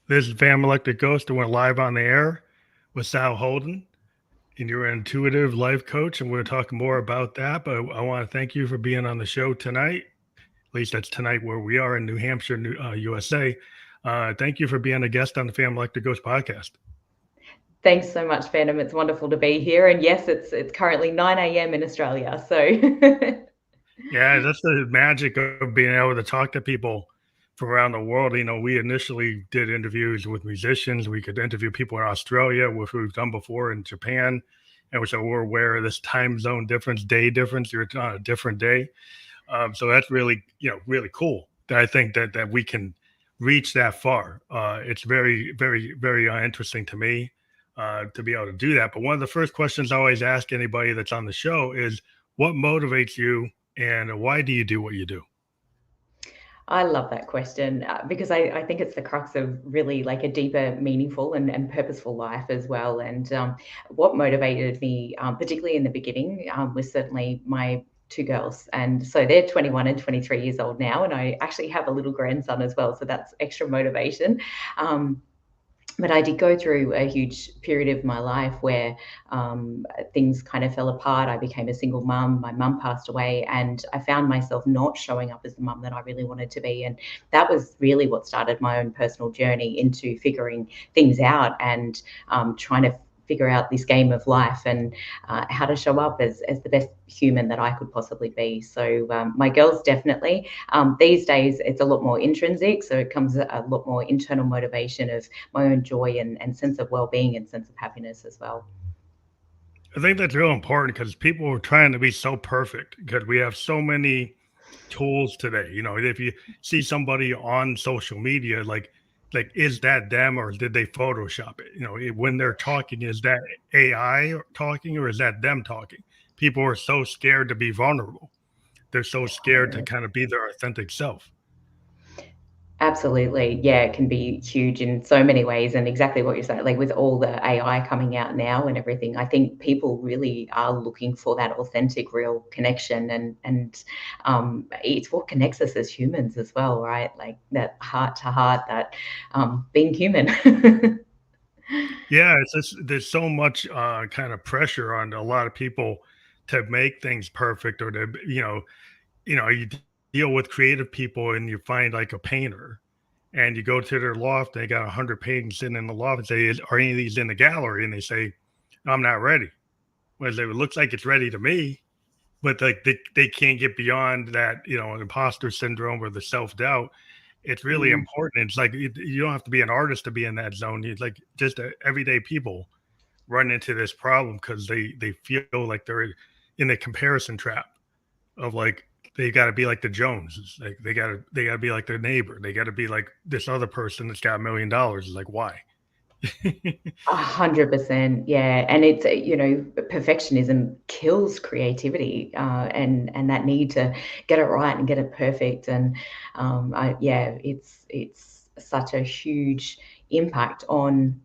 This is Fam Electric Ghost, and we're live on the air with Sal Holden, and you're an intuitive life coach, and we're talking more about that. But I want to thank you for being on the show tonight. At least that's tonight where we are in New Hampshire, USA. Thank you for being a guest on the Fam Electric Ghost podcast. Thanks so much, Phantom. It's wonderful to be here. And yes, it's currently 9 a.m. in Australia. So Yeah, that's the magic of being able to talk to people from around the world. We initially did interviews with musicians. We could interview people in Australia, which we've done before, in Japan, and so we're aware of this time zone difference, day difference. You're on a different day, so that's really, really cool. That I think that we can reach that far. It's very, very, very interesting to me to be able to do that. But one of the first questions I always ask anybody that's on the show is, what motivates you and why do you do what you do? I love that question because I think it's the crux of really like a deeper, meaningful and purposeful life as well. And what motivated me, particularly in the beginning, was certainly my two girls. And so they're 21 and 23 years old now. And I actually have a little grandson as well. So that's extra motivation. But I did go through a huge period of my life where things kind of fell apart. I became a single mum. My mum passed away, and I found myself not showing up as the mum that I really wanted to be. And that was really what started my own personal journey into figuring things out and trying to figure out this game of life and how to show up as the best human that I could possibly be. So my girls definitely. These days, it's a lot more intrinsic. So it comes a lot more internal motivation of my own joy and sense of well-being and sense of happiness as well. I think that's real important because people are trying to be so perfect because we have so many tools today. If you see somebody on social media, like is that them or did they Photoshop it? When they're talking, is that AI talking or is that them talking? People are so scared to be vulnerable. They're so scared to kind of be their authentic self. Absolutely. Yeah, it can be huge in so many ways. And exactly what you're saying, like with all the AI coming out now and everything, I think people really are looking for that authentic, real connection. And it's what connects us as humans as well, right? Like that heart to heart, that being human. Yeah, it's just there's so much kind of pressure on a lot of people to make things perfect or to, you deal with creative people and you find like a painter and you go to their loft, they got 100 paintings sitting in the loft and say, are any of these in the gallery? And they say, I'm not ready. Well, it looks like it's ready to me, but like they can't get beyond that, imposter syndrome or the self-doubt. It's really Mm. important. It's like you don't have to be an artist to be in that zone. You like just everyday people run into this problem because they feel like they're in the comparison trap of like they got to be like the Joneses, like they got to be like their neighbor, they got to be like this other person that's got $1 million. Like why? 100%, yeah, and it's perfectionism kills creativity, and that need to get it right and get it perfect, and yeah, it's such a huge impact on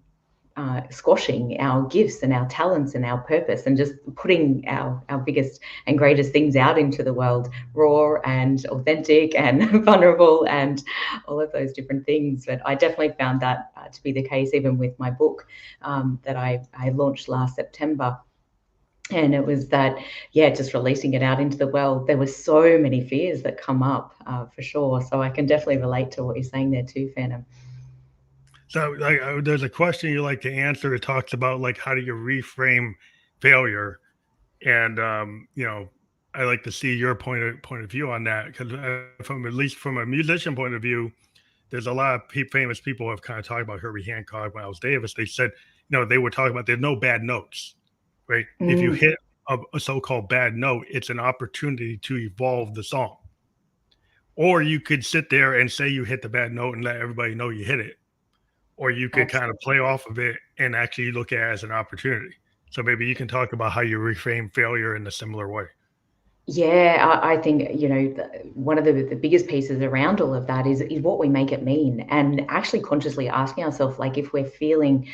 squashing our gifts and our talents and our purpose and just putting our biggest and greatest things out into the world raw and authentic and vulnerable and all of those different things. But I definitely found that to be the case even with my book that I launched last September. And it was that, yeah, just releasing it out into the world. There were so many fears that come up for sure. So I can definitely relate to what you're saying there too, Phantom. So like there's a question you like to answer. It talks about like how do you reframe failure, and I like to see your point of view on that because from at least from a musician point of view, there's a lot of famous people who have kind of talked about Herbie Hancock, Miles Davis. They said, they were talking about there's no bad notes, right? If you Mm, hit a so-called bad note, it's an opportunity to evolve the song. Or you could sit there and say you hit the bad note and let everybody know you hit it. Or you could kind of absolutely. play off of it and actually look at it as an opportunity. So maybe you can talk about how you reframe failure in a similar way. Yeah, I think, one of the biggest pieces around all of that is what we make it mean, and actually consciously asking ourselves, like, if we're feeling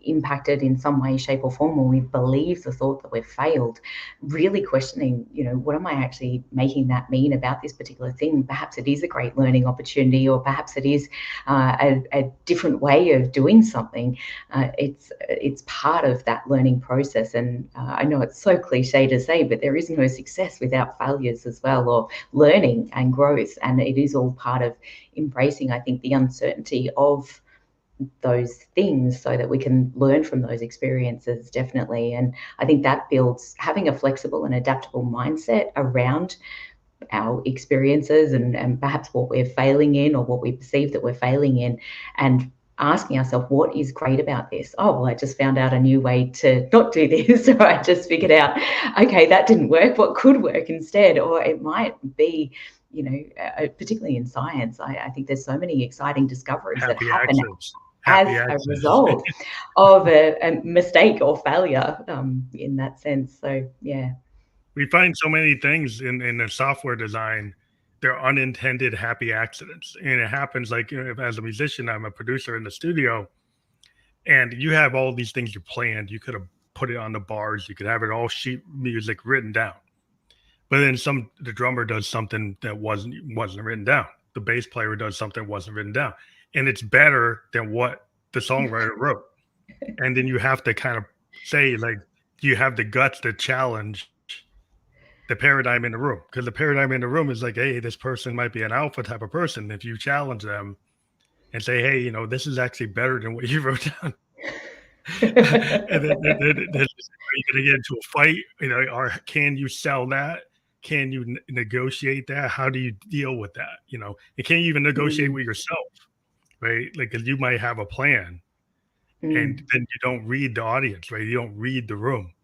impacted in some way, shape, or form, or we believe the thought that we've failed, really questioning, what am I actually making that mean about this particular thing? Perhaps it is a great learning opportunity, or perhaps it is a different way of doing something. It's part of that learning process. And I know it's so cliche to say, but there is no success without failures as well, or learning and growth. And it is all part of embracing, I think, the uncertainty of those things so that we can learn from those experiences, definitely. And I think that builds having a flexible and adaptable mindset around our experiences, and perhaps what we're failing in, or what we perceive that we're failing in, and asking ourselves, what is great about this? Oh, well, I just found out a new way to not do this, or I just figured out, okay, that didn't work. What could work instead? Or it might be, particularly in science, I think there's so many exciting discoveries that Happy happen accidents. as Happy a accidents. result of a mistake or failure, in that sense. So, yeah. We find so many things in the software design, they're unintended happy accidents. And it happens like, as a musician, I'm a producer in the studio, and you have all these things you planned. You could have put it on the bars, you could have it all sheet music written down. But then the drummer does something that wasn't written down. The bass player does something that wasn't written down. And it's better than what the songwriter wrote. And then you have to kind of say, like, do you have the guts to challenge the paradigm in the room? Because the paradigm in the room is like, hey, this person might be an alpha type of person. If you challenge them and say, hey, this is actually better than what you wrote down. And then are you going to get into a fight? Or can you sell that? Can you negotiate that? How do you deal with that? And can you even negotiate with yourself, right? Like, because you might have a plan, and then you don't read the audience, right? You don't read the room.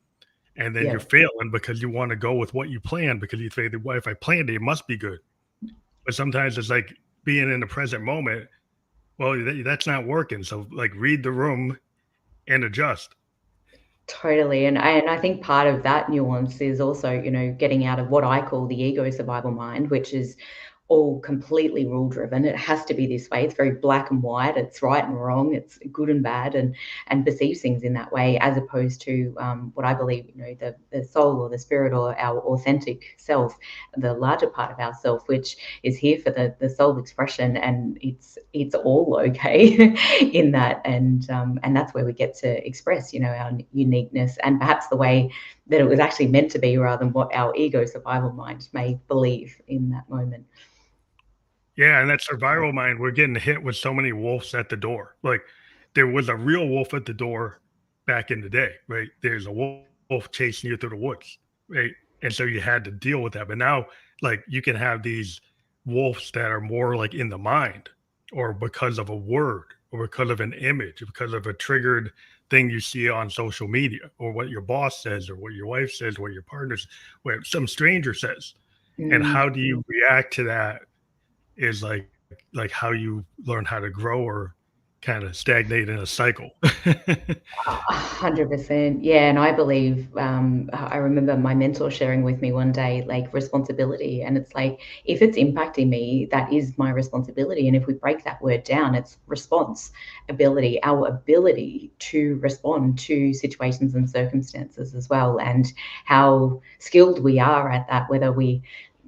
And then Yeah. you're failing because you want to go with what you planned, because you think, well, if I planned it, it must be good. But sometimes it's like being in the present moment. Well, that's not working. So, like, read the room and adjust. Totally. And I think part of that nuance is also, getting out of what I call the ego survival mind, which is all completely rule driven. It has to be this way. It's very black and white. It's right and wrong. It's good and bad, and perceives things in that way, as opposed to what I believe, the soul, or the spirit, or our authentic self, the larger part of ourself, which is here for the soul expression, and it's all okay in that. And that's where we get to express, our uniqueness, and perhaps the way that it was actually meant to be, rather than what our ego survival mind may believe in that moment. Yeah, and that survival mind, we're getting hit with so many wolves at the door. Like, there was a real wolf at the door back in the day, right? There's a wolf chasing you through the woods, right? And so you had to deal with that. But now, like, you can have these wolves that are more like in the mind, or because of a word, or because of an image, or because of a triggered thing you see on social media, or what your boss says, or what your wife says, what your partner's, what some stranger says. And how do you react to that is like how you learn how to grow, or kind of stagnate in a cycle. 100%. Yeah. And I believe, I remember my mentor sharing with me one day, like, responsibility. And it's like, if it's impacting me, that is my responsibility. And if we break that word down, it's response ability, our ability to respond to situations and circumstances as well. And how skilled we are at that, whether we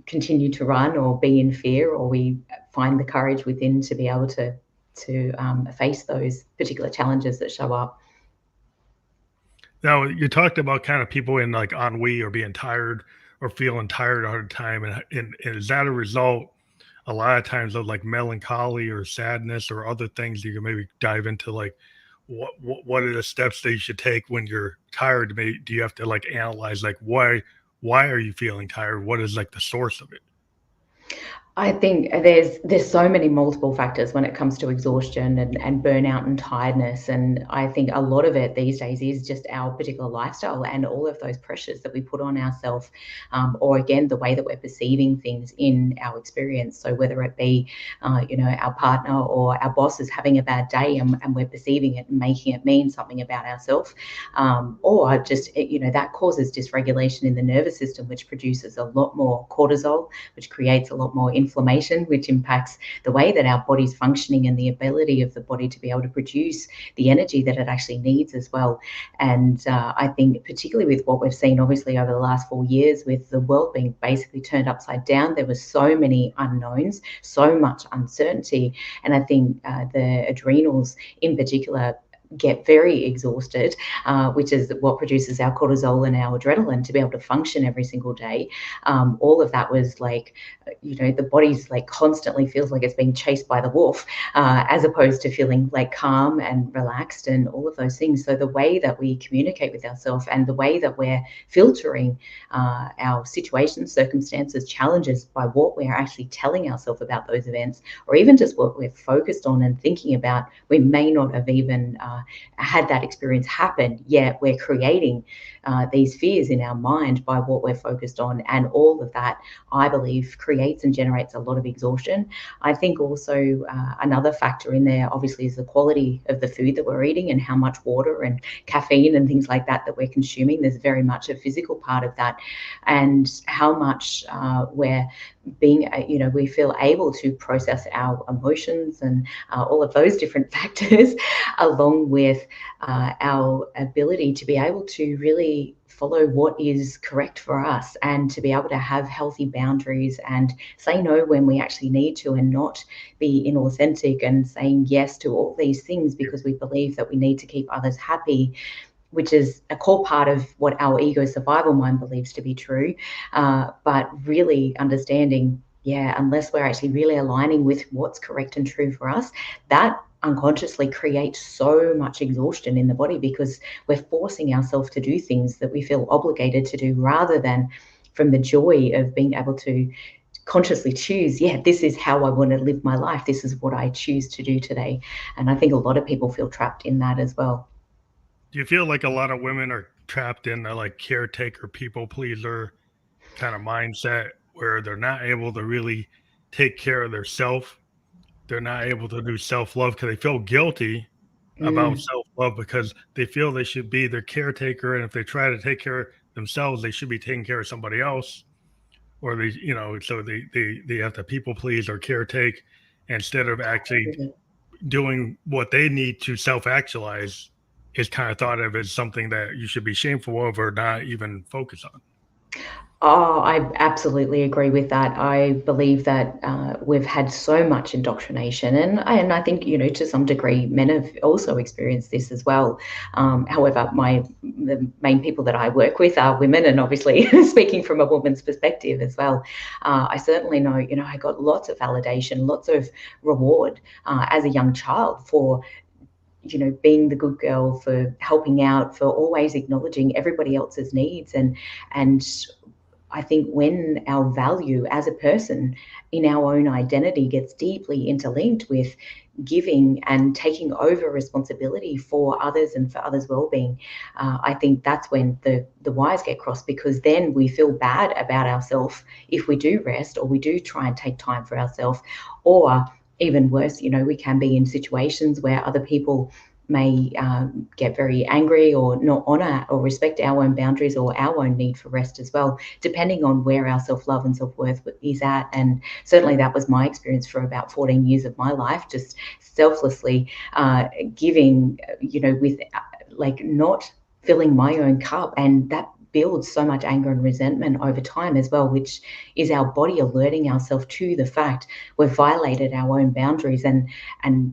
continue to run or be in fear, or we find the courage within to be able to face those particular challenges that show up. Now, you talked about kind of people in like ennui, or being tired, or feeling tired all the time. And is that a result a lot of times of like melancholy or sadness, or other things you can maybe dive into? Like, what are the steps that you should take when you're tired? Maybe do you have to like analyze, like, why are you feeling tired? What is like the source of it? I think there's so many multiple factors when it comes to exhaustion and burnout and tiredness. And I think a lot of it these days is just our particular lifestyle and all of those pressures that we put on ourselves, or again, the way that we're perceiving things in our experience. So whether it be, our partner or our boss is having a bad day, and we're perceiving it and making it mean something about ourselves, or just, that causes dysregulation in the nervous system, which produces a lot more cortisol, which creates a lot more inflammation, which impacts the way that our body's functioning and the ability of the body to be able to produce the energy that it actually needs as well. And I think particularly with what we've seen obviously over the last 4 years, with the world being basically turned upside down, there were so many unknowns, so much uncertainty. And I think the adrenals in particular get very exhausted, which is what produces our cortisol and our adrenaline to be able to function every single day. All of that was like, the body's like constantly feels like it's being chased by the wolf, as opposed to feeling like calm and relaxed and all of those things. So the way that we communicate with ourselves and the way that we're filtering our situations, circumstances, challenges by what we're actually telling ourselves about those events, or even just what we're focused on and thinking about, we may not have even had that experience happen, yet we're creating these fears in our mind by what we're focused on. And all of that, I believe, creates and generates a lot of exhaustion. I think also another factor in there, obviously, is the quality of the food that we're eating and how much water and caffeine and things like that we're consuming. There's very much a physical part of that, and how much we're being, we feel able to process our emotions and all of those different factors, along with our ability to be able to really follow what is correct for us, and to be able to have healthy boundaries and say no when we actually need to, and not be inauthentic and saying yes to all these things because we believe that we need to keep others happy, which is a core part of what our ego survival mind believes to be true. But really understanding, unless we're actually really aligning with what's correct and true for us, that unconsciously creates so much exhaustion in the body, because we're forcing ourselves to do things that we feel obligated to do, rather than from the joy of being able to consciously choose, this is how I want to live my life. This is what I choose to do today. And I think a lot of people feel trapped in that as well. Do you feel like a lot of women are trapped in the like caretaker, people pleaser kind of mindset where they're not able to really take care of their self? They're not able to do self love because they feel guilty about Mm. self love because they feel they should be their caretaker. And if they try to take care of themselves, they should be taking care of somebody else. Or so they have to people please or caretake instead of actually doing what they need to self actualize, is kind of thought of as something that you should be shameful of or not even focus on. Oh, I absolutely agree with that. I believe that we've had so much indoctrination, and I think, to some degree men have also experienced this as well. However, the main people that I work with are women, and obviously speaking from a woman's perspective as well, I certainly know. I got lots of validation, lots of reward as a young child for being the good girl, for helping out, for always acknowledging everybody else's needs. And I think when our value as a person in our own identity gets deeply interlinked with giving and taking over responsibility for others and for others' well-being, I think that's when the wires get crossed, because then we feel bad about ourselves if we do rest or we do try and take time for ourselves. Or even worse, we can be in situations where other people may get very angry or not honor or respect our own boundaries or our own need for rest as well, depending on where our self-love and self-worth is at. And certainly that was my experience for about 14 years of my life, just selflessly giving, with like not filling my own cup. And that builds so much anger and resentment over time as well, which is our body alerting ourselves to the fact we've violated our own boundaries, and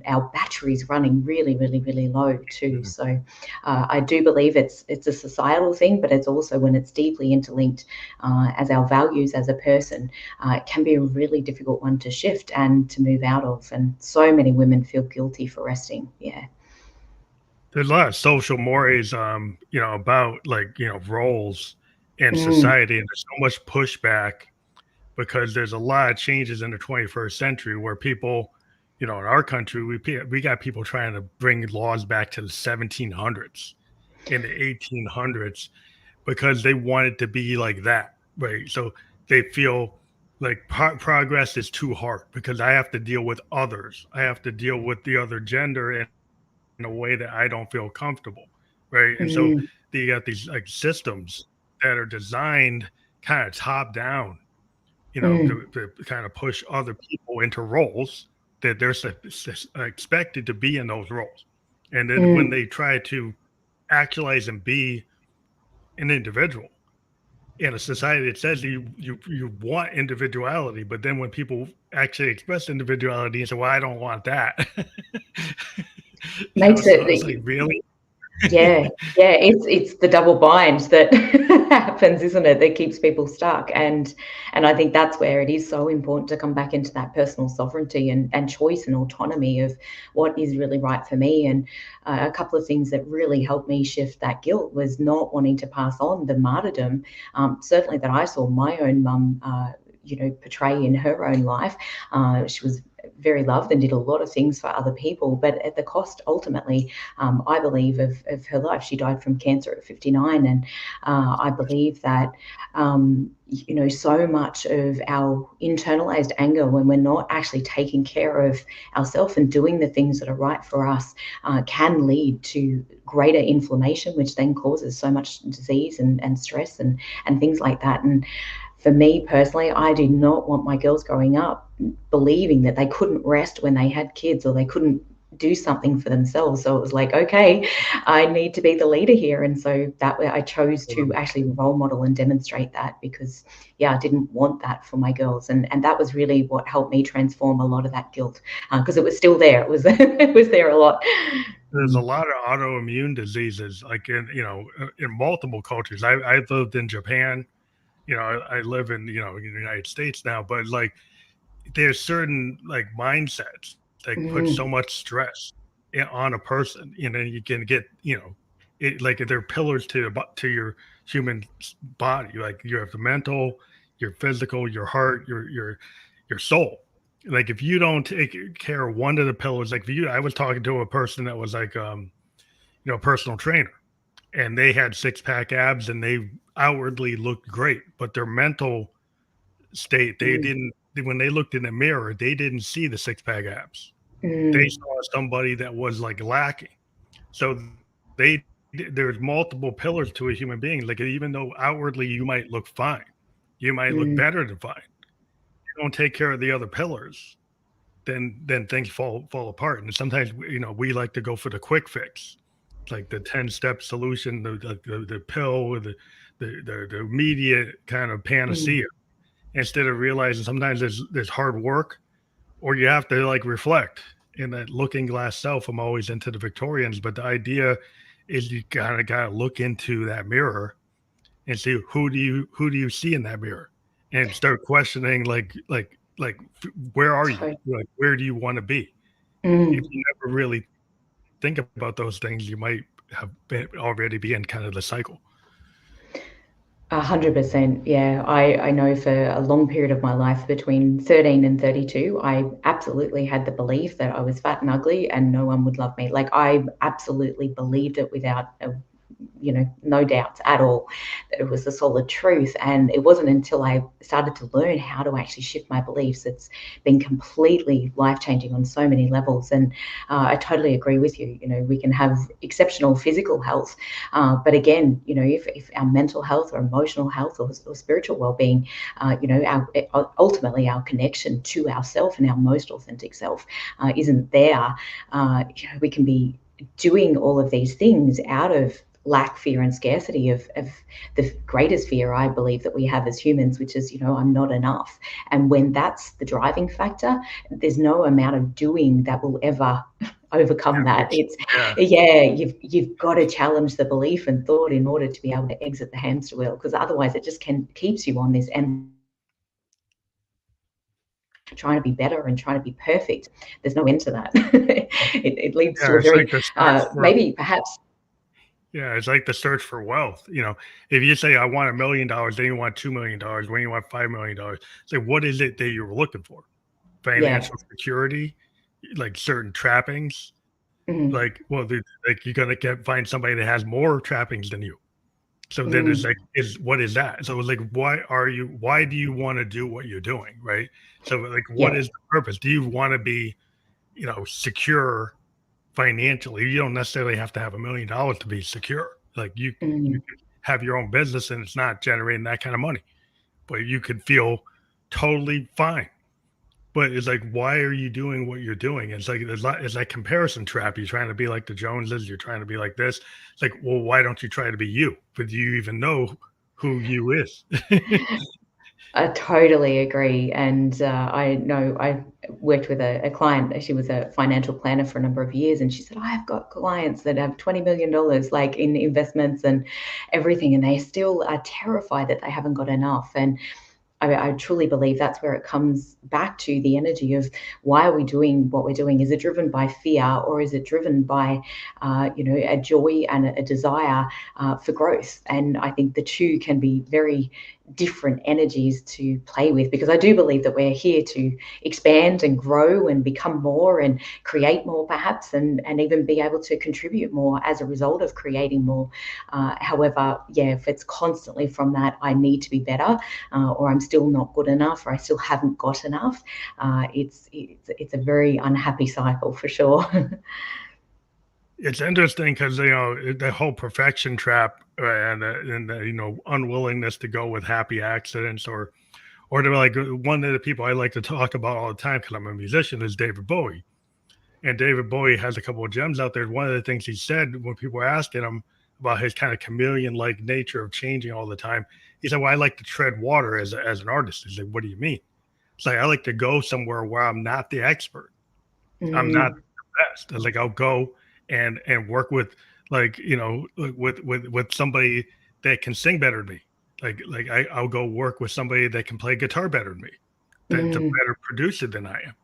our batteries running really, really, really low too. Mhm. So I do believe it's a societal thing, but it's also when it's deeply interlinked as our values as a person, it can be a really difficult one to shift and to move out of. And so many women feel guilty for resting. Yeah. There's a lot of social mores, about like, roles in Mm, society, and there's so much pushback because there's a lot of changes in the 21st century where people, in our country, we got people trying to bring laws back to the 1700s, in the 1800s, because they want it to be like that, right? So they feel like progress is too hard because I have to deal with others. I have to deal with the other gender in a way that I don't feel comfortable, right? And so mm, you got these like systems that are designed kind of top down Mm, to kind of push other people into roles that they're expected to be in those roles. And then when mm. they try to actualize and be an individual in a society that says you want individuality, but then when people actually express individuality and say, "Well, I don't want that," Makes so I was like, it "Really?" Yeah, yeah, it's the double bind that happens, isn't it? That keeps people stuck, and I think that's where it is so important to come back into that personal sovereignty and choice and autonomy of what is really right for me. And a couple of things that really helped me shift that guilt was not wanting to pass on the martyrdom, certainly that I saw my own mum. Portray in her own life. She was very loved and did a lot of things for other people, but at the cost ultimately, I believe, of her life. She died from cancer at 59. And I believe that, so much of our internalized anger when we're not actually taking care of ourselves and doing the things that are right for us can lead to greater inflammation, which then causes so much disease and stress and things like that. And for me personally, I did not want my girls growing up believing that they couldn't rest when they had kids or they couldn't do something for themselves. So it was like, okay, I need to be the leader here. And so that way I chose to actually role model and demonstrate that because, yeah, I didn't want that for my girls. And that was really what helped me transform a lot of that guilt because it was still there. It was, it was there a lot. There's a lot of autoimmune diseases, like in multiple cultures. I've lived in Japan. I live in in the United States now, but like there's certain like mindsets that put so Mm, much stress on a person, you can get it like they're pillars to your human body. Like you have the mental, your physical, your heart, your soul. Like if you don't take care of one of the pillars, like I was talking to a person that was like a personal trainer, and they had six pack abs and they outwardly looked great, but their mental state, they mm, didn't. When they looked in the mirror, they didn't see the six pack abs. They mm, saw somebody that was like lacking. So they there's multiple pillars to a human being. Like even though outwardly you might look fine, you might look mm, better than fine. You don't take care of the other pillars, then things fall apart. And sometimes we like to go for the quick fix, like the 10-step solution, the pill, or the immediate kind of mm, panacea, instead of realizing sometimes there's hard work, or you have to like reflect in that looking glass self. I'm always into the Victorians, but the idea is you gotta look into that mirror and see who do you see in that mirror, and start questioning where are you, totally. like where do you want to be. If Mm. you never really think about those things, you might already be in kind of the cycle. 100%. Yeah. I know for a long period of my life between 13 and 32, I absolutely had the belief that I was fat and ugly and no one would love me. Like I absolutely believed it without no doubts at all that it was the solid truth. And it wasn't until I started to learn how to actually shift my beliefs, it's been completely life changing on so many levels. And I totally agree with you. We can have exceptional physical health, but again, if our mental health or emotional health or spiritual well-being, ultimately our connection to ourself and our most authentic self isn't there, we can be doing all of these things out of lack, fear, and scarcity of the greatest fear I believe that we have as humans, which is, I'm not enough. And when that's the driving factor, there's no amount of doing that will ever overcome Yeah, that. which It's yeah, yeah, you've got to challenge the belief and thought in order to be able to exit the hamster wheel, because otherwise it just keeps you on this and trying to be better and trying to be perfect. There's no end to that. It leads to yeah, a it's like very the search for maybe perhaps yeah, it's like the search for wealth. If you say I want $1 million, then you want $2 million, when you want $5 million, say what is it that you're looking for? yeah. Financial security, like certain trappings. Mm, Like, well, like you're gonna find somebody that has more trappings than you. So then it's mm, like, is what is that? So it's like, why do you want to do what you're doing, right? So like, what yeah. is the purpose? Do you want to be, secure financially? You don't necessarily have to have $1 million to be secure. Like you Mm, could have your own business and it's not generating that kind of money, but you could feel totally fine. But it's like, why are you doing what you're doing? It's like it's like comparison trap. You're trying to be like the Joneses. You're trying to be like this. It's like, well, why don't you try to be you? But do you even know who you is? I totally agree. And I know I worked with a client. She was a financial planner for a number of years. And she said, I've got clients that have $20 million like in investments and everything. And they still are terrified that they haven't got enough. And I truly believe that's where it comes back to the energy of why are we doing what we're doing? Is it driven by fear, or is it driven by, a joy and a desire for growth? And I think the two can be very different energies to play with, because I do believe that we're here to expand and grow and become more and create more, perhaps, and even be able to contribute more as a result of creating more. However, yeah, if it's constantly from that, I need to be better, or I'm still not good enough, or I still haven't got enough, it's a very unhappy cycle for sure. It's interesting because the whole perfection trap and the unwillingness to go with happy accidents or to like one of the people I like to talk about all the time because I'm a musician is David Bowie. And David Bowie has a couple of gems out there. One of the things he said when people were asking him about his kind of chameleon-like nature of changing all the time, he said, "Well, I like to tread water as an artist." He's like, "What do you mean?" It's like I like to go somewhere where I'm not the expert. I'm not Mm, the best. I was like, I'll go and work with like with somebody that can sing better than me. I'll go work with somebody that can play guitar better than me. That's a mm, better producer than I am.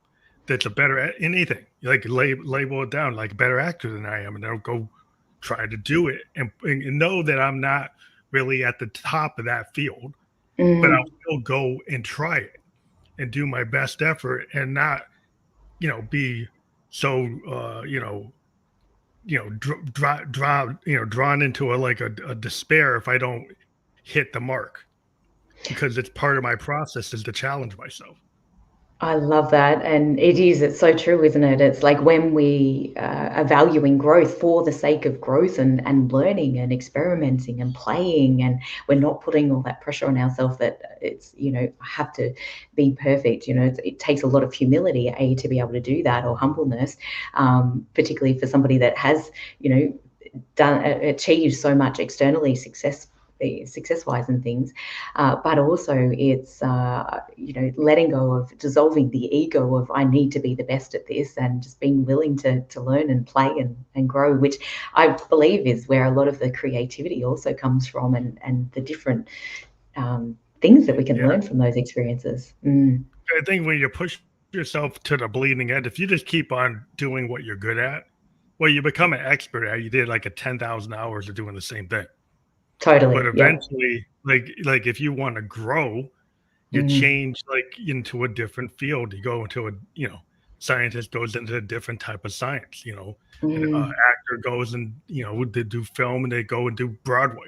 That's a better at anything. Like label it down like a better actor than I am, and I'll go try to do it and know that I'm not really at the top of that field, but I'll mm, still go and try it and do my best effort and not be so drawn into a despair if I don't hit the mark because it's part of my process is to challenge myself. I love that, and it's so true, isn't it? It's like when we are valuing growth for the sake of growth and learning and experimenting and playing, and we're not putting all that pressure on ourselves that it's, I have to be perfect. It takes a lot of humility, to be able to do that, or humbleness, particularly for somebody that has, you know, done achieved so much externally success wise and things, but also it's letting go of dissolving the ego of I need to be the best at this, and just being willing to learn and play and grow, which I believe is where a lot of the creativity also comes from, and the different things that we can Yeah, learn from those experiences. Mm, I think when you push yourself to the bleeding end, if you just keep on doing what you're good at, well, you become an expert at. You did like a 10,000 hours of doing the same thing. But totally, yeah. eventually, like if you want to grow, you Mm, change like into a different field. You go into scientist goes into a different type of science. An mm, actor goes and they do film and they go and do Broadway.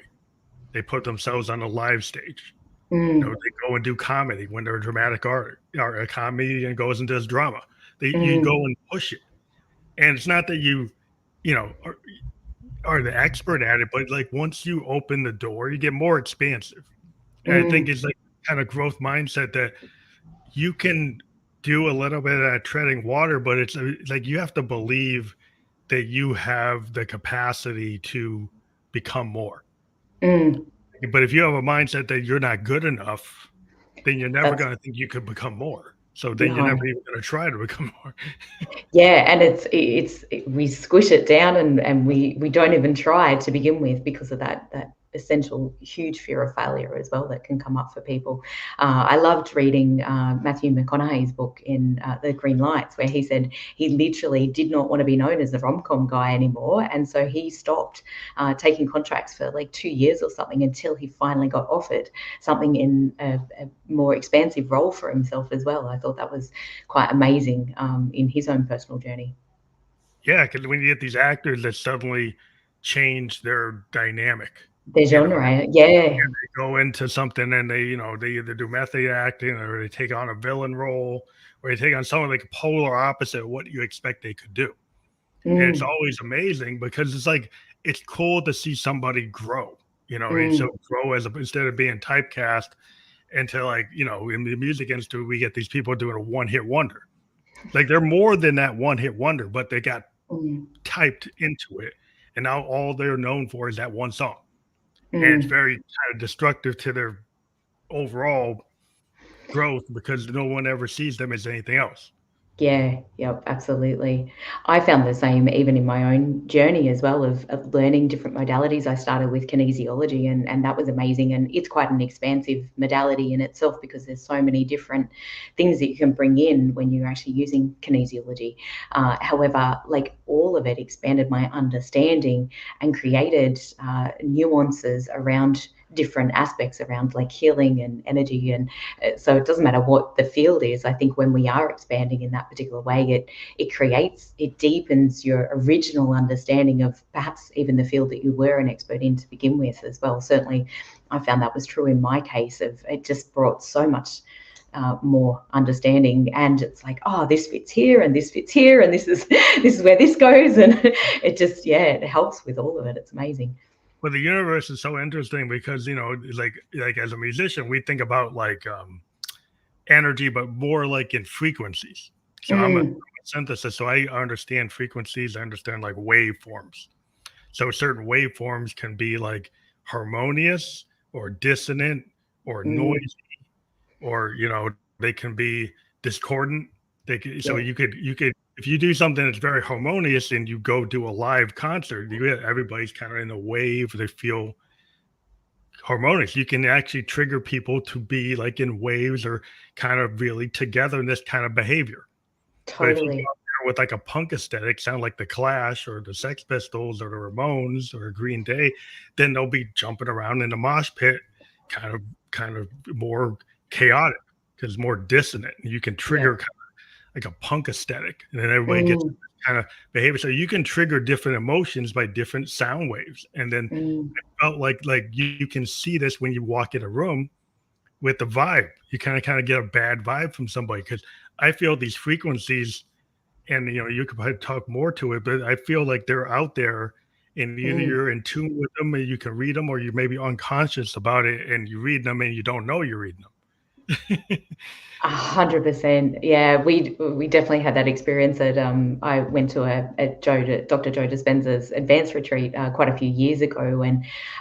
They put themselves on a live stage. mm, They go and do comedy when they're a dramatic art, or a comedian goes and does drama. You go mm, and push it, and it's not that you know are the expert at it, but like once you open the door, you get more expansive. And I think mm, it's like kind of growth mindset that you can do a little bit of that treading water, but it's like you have to believe that you have the capacity to become more. mm. But if you have a mindset that you're not good enough, then you're never That's going to think you could become more. So then you're never no. even going to try to become more. Yeah, and we squish it down, and we don't even try to begin with, because of that essential huge fear of failure as well that can come up for people. I loved reading Matthew McConaughey's book in The Green Lights, where he said he literally did not want to be known as the rom-com guy anymore, and so he stopped taking contracts for like 2 years or something, until he finally got offered something in a more expansive role for himself as well. I thought that was quite amazing, in his own personal journey. Yeah, because when you get these actors that suddenly change their dynamic, Their genre, yeah. they go into something and they either do method acting or they take on a villain role or they take on something like polar opposite of what you expect they could do. And it's Mm, always amazing because it's like it's cool to see somebody grow, and so mm, grow instead of being typecast into like, in the music industry, we get these people doing a one-hit wonder. Like they're more than that one-hit wonder, but they got Mm, typed into it, and now all they're known for is that one song, and it's mm. very kind of destructive to their overall growth because no one ever sees them as anything else. Yeah, yep, absolutely. I found the same even in my own journey as well of learning different modalities. I started with kinesiology and that was amazing. And it's quite an expansive modality in itself because there's so many different things that you can bring in when you're actually using kinesiology. However, like all of it expanded my understanding and created nuances around different aspects around like healing and energy and so it doesn't matter what the field is. I think when we are expanding in that particular way, it deepens your original understanding of perhaps even the field that you were an expert in to begin with as well. Certainly, I found that was true in my case. Of it just brought so much more understanding, and it's like, oh, this fits here, and this fits here, and this is where this goes, and it just it helps with all of it. It's amazing. But the universe is so interesting because like as a musician, we think about like energy, but more like in frequencies. So I'm a Mm, synthesis, so I understand frequencies. I understand like waveforms. So certain waveforms can be like harmonious or dissonant or mm, noisy, or they can be discordant. So yeah, you could if you do something that's very harmonious and you go do a live concert, you get everybody's kind of in a wave. They feel harmonious. You can actually trigger people to be like in waves or kind of really togetherness kind of behavior. But if you go totally. out there with like a punk aesthetic, sound like the Clash or the Sex Pistols or the Ramones or Green Day, then they'll be jumping around in the mosh pit, kind of more chaotic because more dissonant. You can Yeah. trigger kind of like a punk aesthetic, and then everybody gets Mm, kind of behavior. So you can trigger different emotions by different sound waves, and then mm, felt like you can see this when you walk in a room with the vibe. You kind of get a bad vibe from somebody because I feel these frequencies, and you could probably talk more to it, but I feel like they're out there, and either mm. you're in tune with them and you can read them, or you may be unconscious about it and you read them and you don't know you're reading them. 100%. Yeah, we definitely had that experience at I went to Dr. Joe Dispenza's advanced retreat quite a few years ago,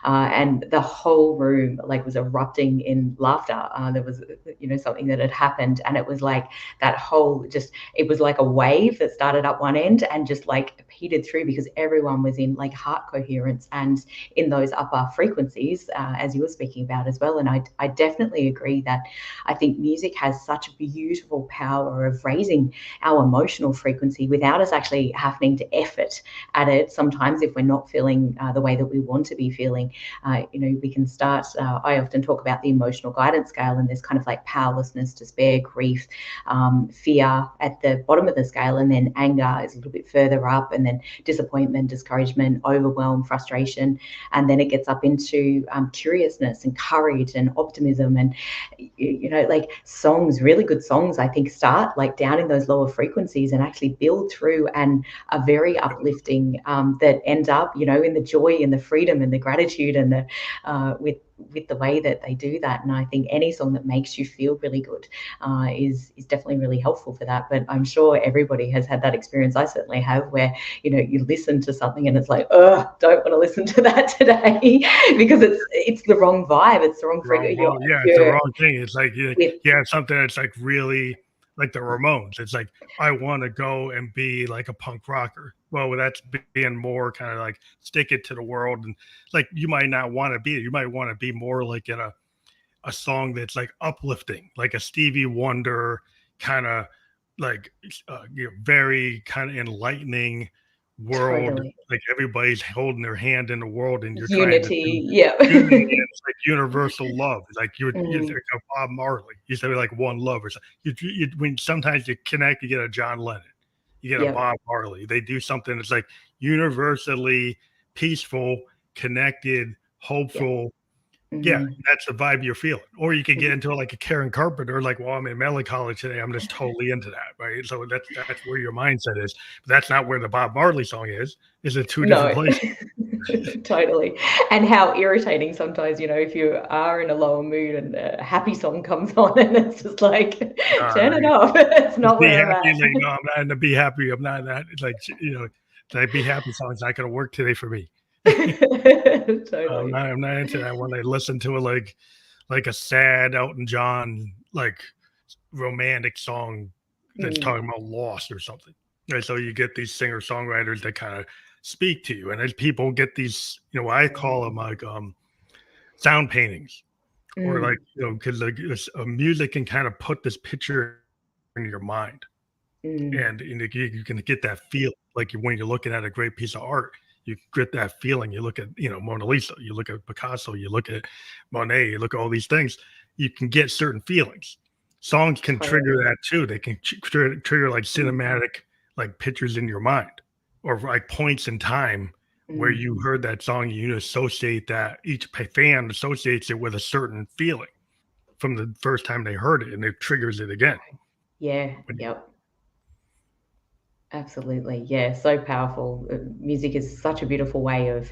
and the whole room like was erupting in laughter. There was something that had happened, and it was like that whole just it was like a wave that started up one end and just like petered through because everyone was in like heart coherence and in those upper frequencies as you were speaking about as well. And I definitely agree that I think music has such a beautiful power of raising our emotional frequency without us actually having to effort at it. Sometimes, if we're not feeling the way that we want to be feeling, we can start. I often talk about the emotional guidance scale, and there's kind of like powerlessness, despair, grief, fear at the bottom of the scale, and then anger is a little bit further up, and then disappointment, discouragement, overwhelm, frustration, and then it gets up into curiousness and courage and optimism and like songs, really good songs, I think start like down in those lower frequencies and actually build through and are very uplifting that end up, in the joy and the freedom and the gratitude and the with the way that they do that. And I think any song that makes you feel really good is definitely really helpful for that. But I'm sure everybody has had that experience. I certainly have, where you listen to something and it's like, oh, don't want to listen to that today because it's the wrong vibe, it's the wrong Wrong, frequency. well, yeah, it's the You're wrong thing. It's like with you have something that's like really like the Ramones. It's like I want to go and be like a punk rocker. Well, that's being more kind of like stick it to the world, and like you might not want to be. You might want to be more like in a song that's like uplifting, like a Stevie Wonder kind of like very kind of enlightening world. totally Like everybody's holding their hand in the world, and you're trying to do unity. Yeah. unity. And it's like universal love. Like you're Mm, like a Bob Marley. You say like one love or something. When sometimes you connect, you get a John Lennon, you get a yep. Bob Marley. They do something that's like universally peaceful, connected, Yep. hopeful. Yeah, Mhm. that's the vibe you're feeling. Or you could get Mhm. into like a Karen Carpenter, like, well, I'm in melancholy today. I'm just totally into that, right? So that's where your mindset is. But that's not where the Bob Marley song is. It's in two different No. places. Totally. And how irritating sometimes, if you are in a lower mood and a happy song comes on and it's just like, turn it off. It's Just not be where I'm happy. at. Like, no, I'm not in the be happy. I'm not that. It's like, like be happy song's not going to work today for me. Totally. I'm not into that when I listen to it like a sad Elton John like romantic song that's Mm, talking about loss or something. And so you get these singer songwriters that kind of speak to you, and as people get these, I call them like sound paintings, or like mm, because like music can kind of put this picture in your mind, mm, and you can get that feel like when you're looking at a great piece of art. You get that feeling. You look at Mona Lisa, you look at Picasso, you look at Monet, you look at all these things. You can get certain feelings. Songs can trigger totally. that too. They can trigger like Mm, cinematic like pictures in your mind, or like points in time where mm. you heard that song. You associate that each fan associates it with a certain feeling from the first time they heard it, and it triggers it again. Yeah, yep. Absolutely. Yeah, so powerful. Music is such a beautiful way of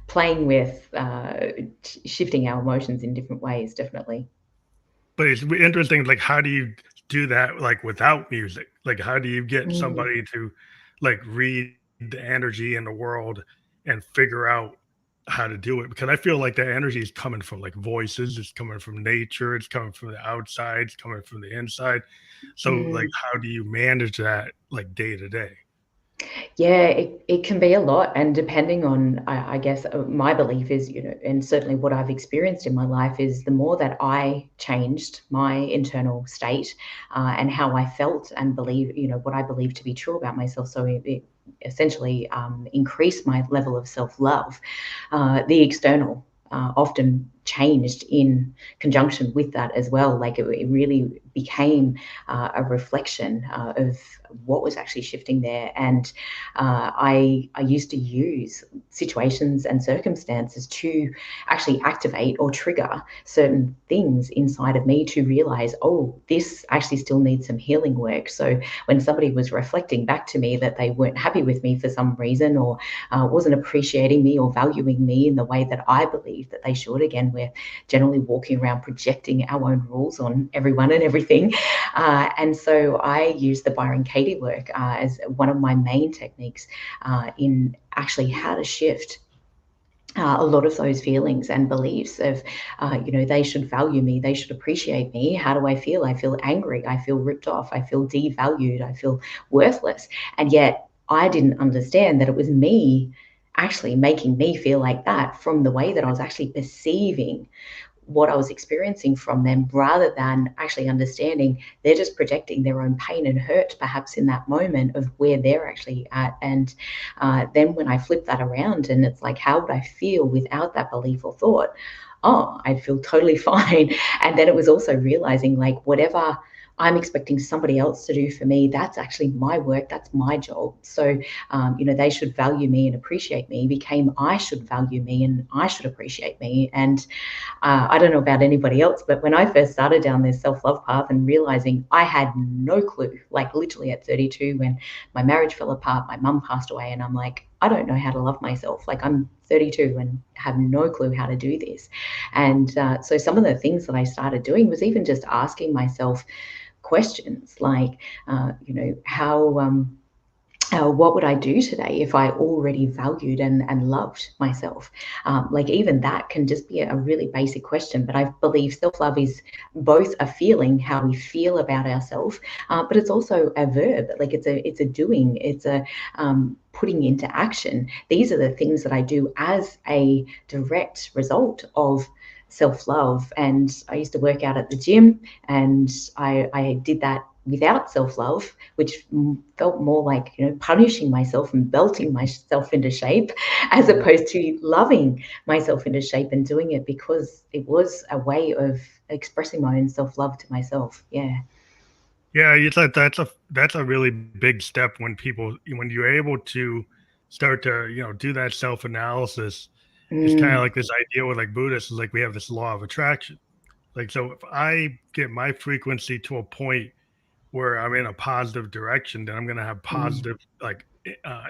playing with, shifting our emotions in different ways, definitely. But it's interesting, like, how do you do that, like, without music? Like, how do you get Mm. somebody to, like, read the energy in the world and figure out how to do it? Because I feel like that energy is coming from, like, voices, it's coming from nature, it's coming from the outside, it's coming from the inside. So, like, Mm. how do you manage that, like, day to day? Yeah, it can be a lot, and depending on, I guess, my belief is, and certainly what I've experienced in my life is the more that I changed my internal state, and how I felt and believe, what I believe to be true about myself. So it essentially increased my level of self-love. The external often changed in conjunction with that as well. Like it really became a reflection of what was actually shifting there. And I used to use situations and circumstances to actually activate or trigger certain things inside of me to realize, oh, this actually still needs some healing work. So when somebody was reflecting back to me that they weren't happy with me for some reason, or wasn't appreciating me or valuing me in the way that I believe that they should, again, we're generally walking around projecting our own rules on everyone and everything. And so I use the Byron Katie work as one of my main techniques in actually how to shift a lot of those feelings and beliefs of, they should value me, they should appreciate me. How do I feel? I feel angry, I feel ripped off, I feel devalued, I feel worthless. And yet I didn't understand that it was me actually making me feel like that from the way that I was actually perceiving what I was experiencing from them, rather than actually understanding they're just projecting their own pain and hurt, perhaps in that moment of where they're actually at. And then when I flip that around and it's like, how would I feel without that belief or thought? Oh, I'd feel totally fine. And then it was also realizing, like, whatever I'm expecting somebody else to do for me, that's actually my work, that's my job. So, they should value me and appreciate me became I should value me and I should appreciate me. And I don't know about anybody else, but when I first started down this self love path and realizing I had no clue, like literally at 32, when my marriage fell apart, my mum passed away, and I'm like, I don't know how to love myself. Like, I'm 32 and have no clue how to do this. And so some of the things that I started doing was even just asking myself questions like, how. What would I do today if I already valued and loved myself? Like, even that can just be a really basic question. But I believe self love is both a feeling, how we feel about ourselves, but it's also a verb. Like, it's a doing. It's a putting into action. These are the things that I do as a direct result of self love. And I used to work out at the gym, and I did that without self love, which felt more like, punishing myself and belting myself into shape, as Mm. opposed to loving myself into shape and doing it because it was a way of expressing my own self love to myself. Yeah. Yeah, it's like that's a really big step when you're able to start to do that self analysis. It's kind of Mm, like this idea with like Buddhists is like we have this law of attraction. Like so, if I get my frequency to a point where I'm in a positive direction, then I'm going to have mm, positive like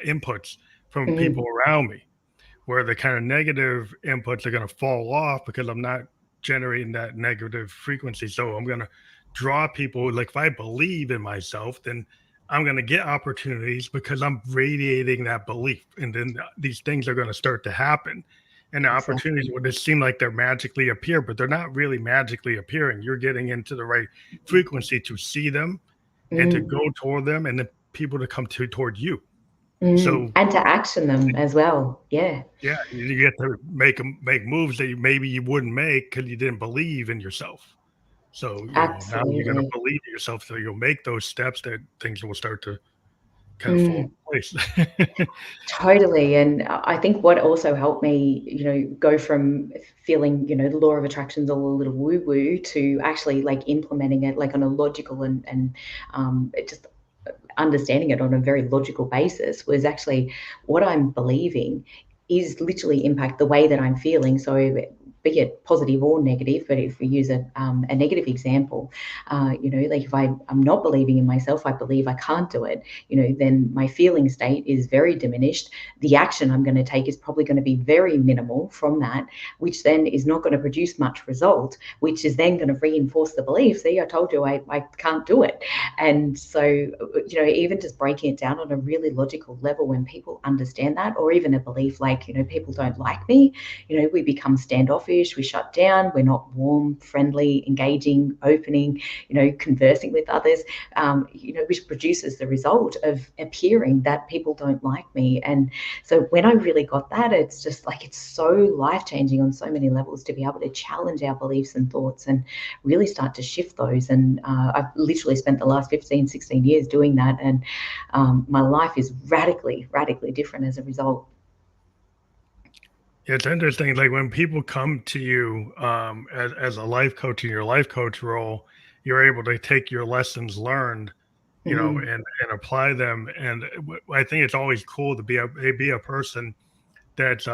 inputs from people mm, around me. where the kind of negative inputs are going to fall off because I'm not generating that negative frequency. So I'm going to draw people. Like if I believe in myself, then I'm going to get opportunities because I'm radiating that belief. And then these things are going to start to happen. And the opportunities Exactly. would just seem like they're magically appear, but they're not really magically appearing. You're getting into the right frequency to see them and to Mm, go toward them and then people to come toward you. So and to action them as well. Yeah, yeah, you get to make moves that maybe you wouldn't make because you didn't believe in yourself. So, now you're gonna absolutely. believe in yourself, so you'll make those steps that things will start to kind of fall Mm. in place. Totally, and I think what also helped me, go from feeling, the law of attraction's all a little woo-woo to actually, like, implementing it, like, on a logical and it just understanding it on a very logical basis was actually what I'm believing is literally impact the way that I'm feeling. So be it positive or negative, but if we use a negative example, like if I'm not believing in myself, I believe I can't do it, then my feeling state is very diminished. The action I'm going to take is probably going to be very minimal from that, which then is not going to produce much result, which is then going to reinforce the belief. See, I told you I can't do it. And so, even just breaking it down on a really logical level, when people understand that, or even a belief like, people don't like me, we become standoffish, we shut down, we're not warm, friendly, engaging, opening, conversing with others, which produces the result of appearing that people don't like me. And so when I really got that, it's just like, it's so life changing on so many levels to be able to challenge our beliefs and thoughts and really start to shift those. And I've literally spent the last 15, 16 years doing that. And my life is radically, radically different as a result. It's interesting, like, when people come to you, as a life coach in your life coach role, you're able to take your lessons learned, Mm, and apply them, and I think it's always cool to be a person that's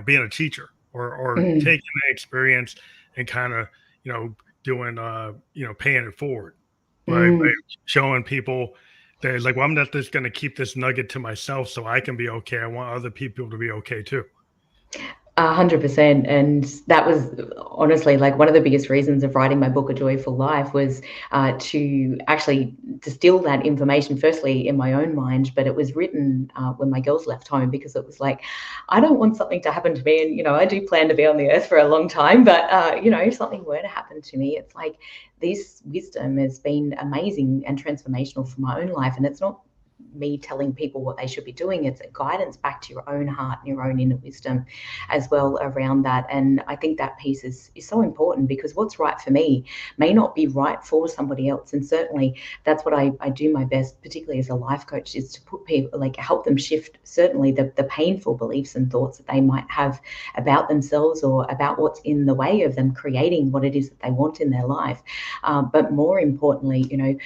being a teacher or mm, taking the experience and kind of doing paying it forward by mm. showing people that like, well, I'm not just going to keep this nugget to myself so I can be okay. I want other people to be okay too. 100%. And that was honestly like one of the biggest reasons of writing my book, A Joyful Life, was to actually distill that information, firstly in my own mind, but it was written when my girls left home, because it was like, I don't want something to happen to me. And, I do plan to be on the earth for a long time, but, if something were to happen to me, it's like this wisdom has been amazing and transformational for my own life. And it's not me telling people what they should be doing. It's a guidance back to your own heart and your own inner wisdom as well around that. And I think that piece is so important, because what's right for me may not be right for somebody else. And certainly that's what I do my best, particularly as a life coach, is to put people, like, help them shift certainly the painful beliefs and thoughts that they might have about themselves or about what's in the way of them creating what it is that they want in their life. But more importantly,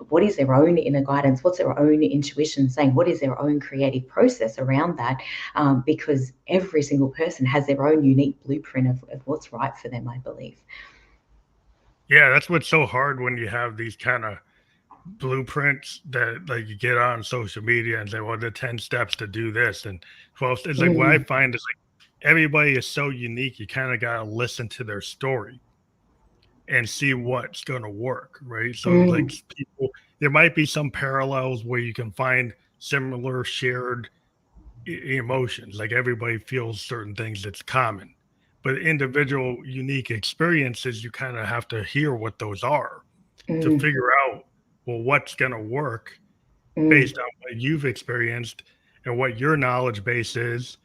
what is their own inner guidance, what's their own intuition saying, what is their own creative process around that, because every single person has their own unique blueprint of what's right for them, I believe. Yeah, that's what's so hard when you have these kind of blueprints that like you get on social media and say, well, the 10 steps to do this and 12. It's like what I Mm, find is like everybody is so unique. You kind of got to listen to their story and see what's going to work, right? So like mm, people, there might be some parallels where you can find similar shared emotions. Like everybody feels certain things that's common, but individual unique experiences, you kind of have to hear what those are to mm, figure out, well, what's going to work based mm, on what you've experienced and what your knowledge base is.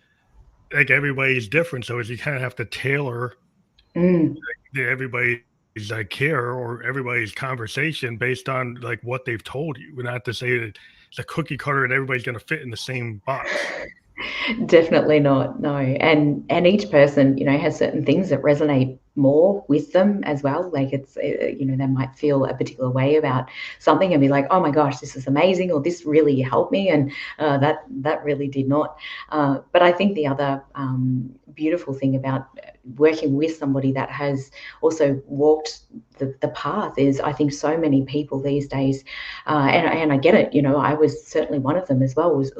Like everybody's different, so you kind of have to tailor mm. everybody's like care or everybody's conversation based on like what they've told you. Not to say that it's a cookie cutter and everybody's going to fit in the same box. Definitely not, no. And each person, has certain things that resonate more with them as well. Like it's, they might feel a particular way about something and be like, oh my gosh, this is amazing, or this really helped me, and that really did not. But I think the other beautiful thing about working with somebody that has also walked the path is, I think so many people these days, and I get it, you know, I was certainly one of them as well, was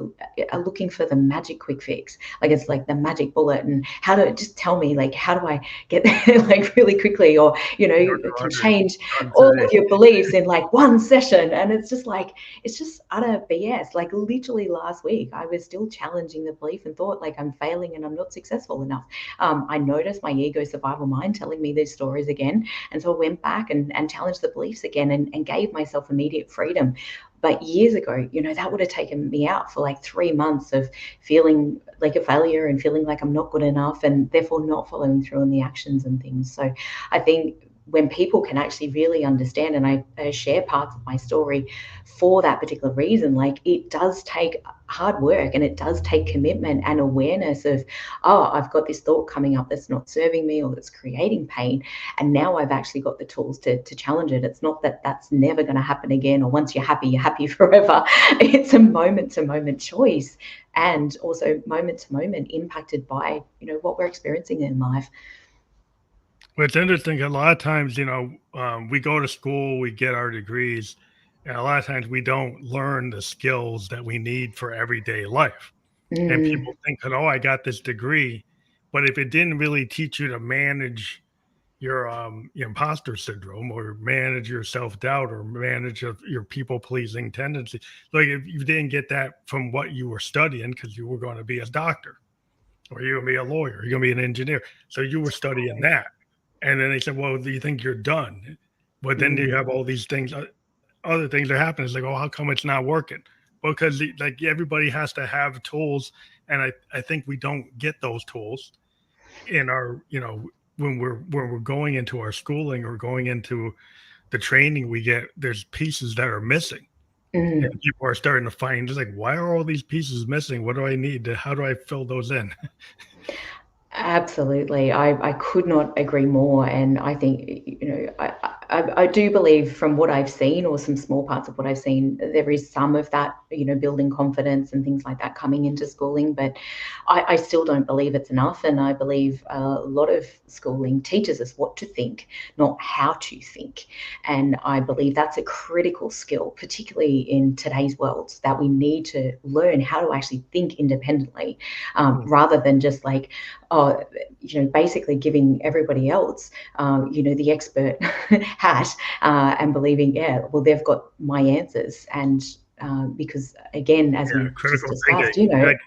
looking for the magic quick fix. Like, it's like the magic bullet, and how to just tell me, like, how do I get there like really quickly, or, you know, it can change all of your beliefs in like one session. And it's just like, it's just utter BS. Like, literally last week, I was still challenging the belief and thought like I'm failing and I'm not successful enough. I noticed my ego survival mind telling me these stories again. And so I went back and challenged the beliefs again, and gave myself immediate freedom. But years ago, you know, that would have taken me out for like 3 months of feeling like a failure and feeling like I'm not good enough, and therefore not following through on the actions and things. So I think when people can actually really understand, and I share parts of my story for that particular reason, like, it does take hard work, and it does take commitment and awareness of, oh, I've got this thought coming up that's not serving me or that's creating pain, and now I've actually got the tools to challenge it. It's not that that's never going to happen again, or once you're happy forever. It's a moment to moment choice, and also moment to moment impacted by, you know, what we're experiencing in life. Well, it's interesting. A lot of times, we go to school, we get our degrees, and a lot of times we don't learn the skills that we need for everyday life. And Mm, people think that, oh, I got this degree, but if it didn't really teach you to manage your imposter syndrome, or manage your self doubt, or manage your people pleasing tendency, like if you didn't get that from what you were studying, because you were going to be a doctor, or you're going to be a lawyer, you're going to be an engineer, so you were studying that. And then they said, "Well, do you think you're done?" But then you mm, have all these things, other things that happen. It's like, "Oh, how come it's not working?" Because like everybody has to have tools, and I think we don't get those tools in our, when we're going into our schooling or going into the training we get. There's pieces that are missing, and mm. people are starting to find, it's like, why are all these pieces missing? What do I need to? How do I fill those in? Absolutely. I could not agree more. And I think, you know, I do believe from what I've seen, or some small parts of what I've seen, there is some of that, you know, building confidence and things like that coming into schooling. But I still don't believe it's enough. And I believe a lot of schooling teaches us what to think, not how to think. And I believe that's a critical skill, particularly in today's world, that we need to learn how to actually think independently, Mm, rather than just like, uh, you know, basically giving everybody else, you know, the expert hat, and believing, yeah, well, they've got my answers. And because, again, as yeah, we've just critical discussed, thinking. you know, Like,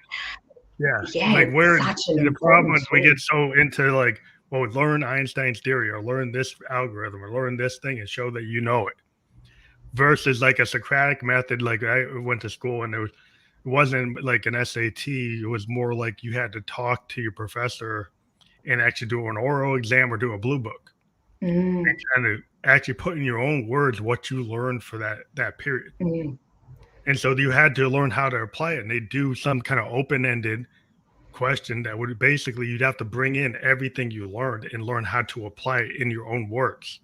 yeah, yeah, like it's where such an the problem important is we tool. get so into like, well, learn Einstein's theory, or learn this algorithm, or learn this thing and show that you know it, versus like a Socratic method. Like, I went to school, and it wasn't like an SAT. It was more like you had to talk to your professor and actually do an oral exam or do a blue book, and Mm, kind of actually put in your own words what you learned for that period. mm, And so you had to learn how to apply it. And they do some kind of open ended question that would basically, you'd have to bring in everything you learned and learn how to apply it in your own words.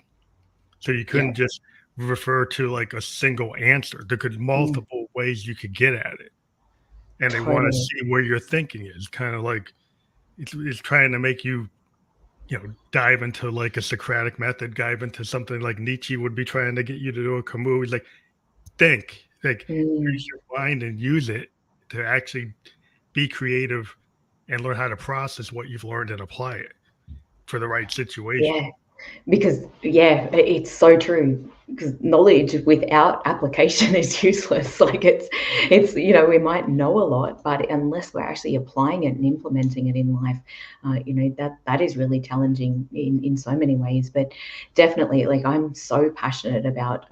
So you yeah, couldn't just refer to like a single answer. There could mm, multiple ways you could get at it. And they want to totally. see where your thinking is. Kind of like it's trying to make you, dive into like a Socratic method, dive into something like Nietzsche would be trying to get you to do a Camus. Like, think, like, use Mm, your mind and use it to actually be creative and learn how to process what you've learned and apply it for the right situation. yeah. Because, yeah, it's so true. Because knowledge without application is useless. Like, it's, you know, we might know a lot, but unless we're actually applying it and implementing it in life, you know, that is really challenging in so many ways. But definitely, like, I'm so passionate about,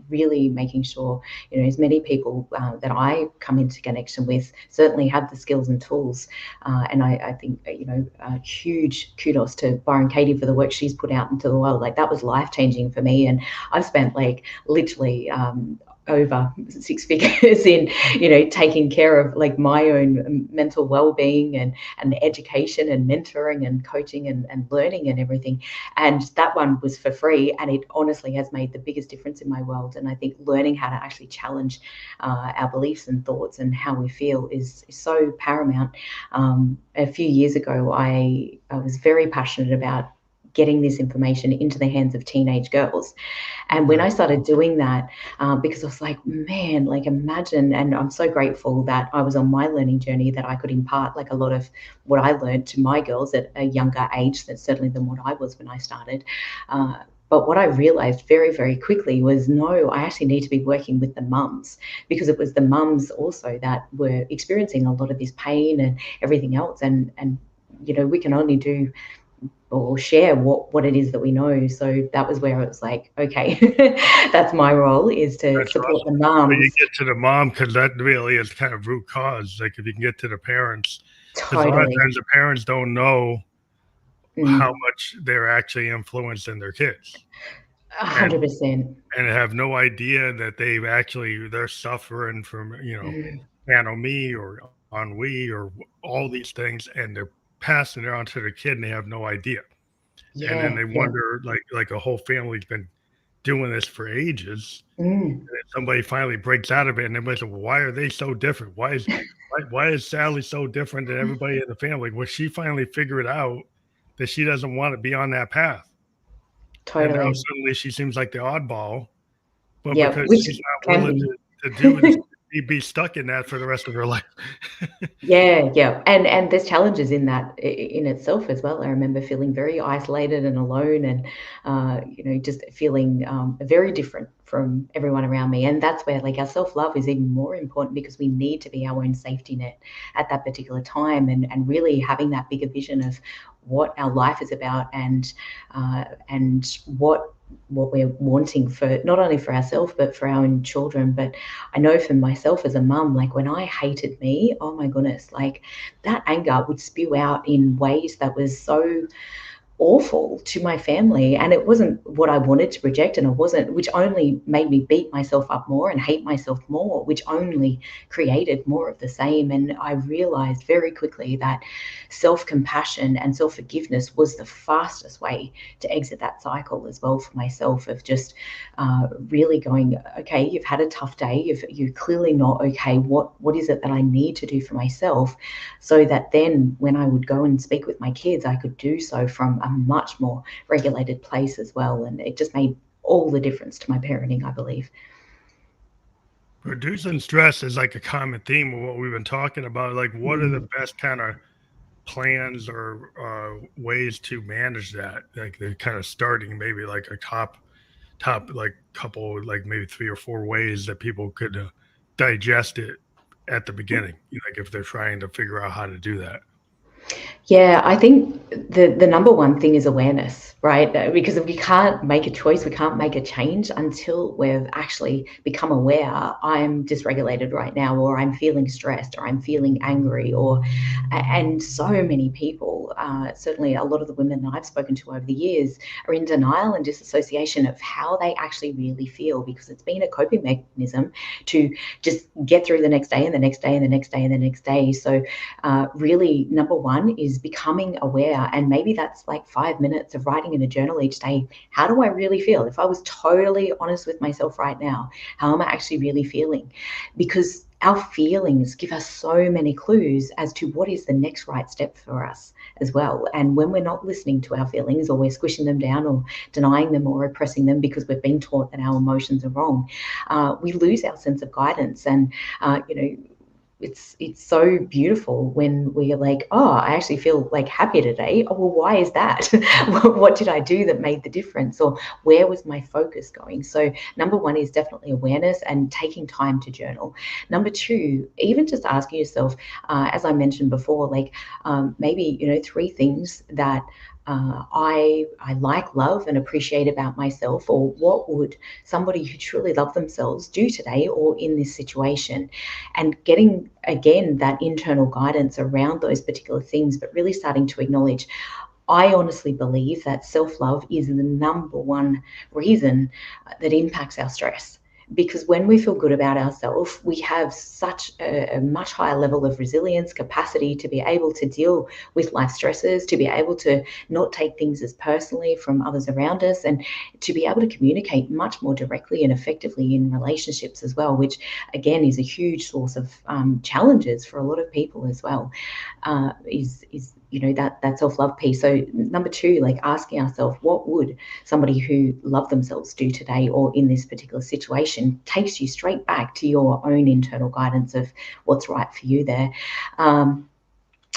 really making sure, you know, as many people, that I come into connection with, certainly have the skills and tools. And I think, you know, huge kudos to Byron Katie for the work she's put out into the world. Like, that was life changing for me. And I've spent like literally, over six figures in, taking care of like my own mental well-being and education and mentoring and coaching and learning and everything. And that one was for free, and it honestly has made the biggest difference in my world. And I think learning how to actually challenge our beliefs and thoughts and how we feel is so paramount. A few years ago, I was very passionate about getting this information into the hands of teenage girls. And when I Right. started doing that, because I was like, man, like imagine, and I'm so grateful that I was on my learning journey, that I could impart like a lot of what I learned to my girls at a younger age, than certainly than what I was when I started. But what I realized very, very quickly was, no, I actually need to be working with the mums, because it was the mums also that were experiencing a lot of this pain and everything else. And we can only do or share what it is that we know. So that was where it was like, okay, that's my role, is to That's support the awesome. So you mums. get to the mom because that really is kind of root cause. Like if you can get to the parents, because a lot of Totally. times the parents don't know how Mm, much they're actually influencing their kids, and 100%. have no idea that they're suffering from Mm, anomie or ennui or all these things, and they're passing it on to their kid, and they have no idea. And then yeah, they yeah. wonder, like a whole family's been doing this for ages. Mm, Somebody finally breaks out of it, and everybody's like, well, "Why are they so different? Why is Sally so different than everybody in the family?" Well, she finally figured out that she doesn't want to be on that path, and now totally. suddenly she seems like the oddball, but Yeah, because which she's not can willing be. to do this, be stuck in that for the rest of her life. Yeah, yeah, and there's challenges in that in itself as well. I remember feeling very isolated and alone, and just feeling very different from everyone around me. And that's where like our self love is even more important, because we need to be our own safety net at that particular time, and really having that bigger vision of what our life is about, and what we're wanting, for not only for ourselves but for our own children. But I know for myself as a mum, like when I hated me, oh my goodness, like that anger would spew out in ways that was so awful to my family, and it wasn't what I wanted to project, and it wasn't, which only made me beat myself up more and hate myself more, which only created more of the same. And I realized very quickly that self-compassion and self-forgiveness was the fastest way to exit that cycle as well, for myself, of just really going, okay, you've had a tough day, you're clearly not okay, what is it that I need to do for myself, so that then when I would go and speak with my kids, I could do so from a much more regulated place as well. And it just made all the difference to my parenting, I believe. Reducing stress is like a common theme of what we've been talking about. Like, what are the Mm. best kind of plans or ways to manage that? Like, they're kind of starting maybe like a top like couple, like maybe 3 or 4 ways that people could digest it at the beginning. Like if they're trying to figure out how to do that. Yeah, I think the number one thing is awareness, right? Because if we can't make a choice, we can't make a change until we've actually become aware. I'm dysregulated right now, or I'm feeling stressed, or I'm feeling angry, and so many people, certainly a lot of the women that I've spoken to over the years, are in denial and disassociation of how they actually really feel, because it's been a coping mechanism to just get through the next day and the next day and the next day and the next day. So really, number one is becoming aware. And maybe that's like 5 minutes of writing in a journal each day. How do I really feel? If I was totally honest with myself right now, how am I actually really feeling? Because our feelings give us so many clues as to what is the next right step for us as well. And when we're not listening to our feelings, or we're squishing them down, or denying them, or repressing them because we've been taught that our emotions are wrong, we lose our sense of guidance. And it's so beautiful when we're like, oh, I actually feel like happy today. Oh, well, why is that? What did I do that made the difference? Or where was my focus going? So number one is definitely awareness and taking time to journal. Number two, even just asking yourself, as I mentioned before, like maybe 3 things that I like, love, and appreciate about myself, or what would somebody who truly loved themselves do today or in this situation, and getting again that internal guidance around those particular things, but really starting to acknowledge, I honestly believe that self love is the number one reason that impacts our stress. because when we feel good about ourselves, we have such a much higher level of resilience, capacity to be able to deal with life stresses, to be able to not take things as personally from others around us, and to be able to communicate much more directly and effectively in relationships as well, which again is a huge source of challenges for a lot of people as well. Is that self-love piece. So number two, like asking ourselves, what would somebody who loved themselves do today or in this particular situation, takes you straight back to your own internal guidance of what's right for you there.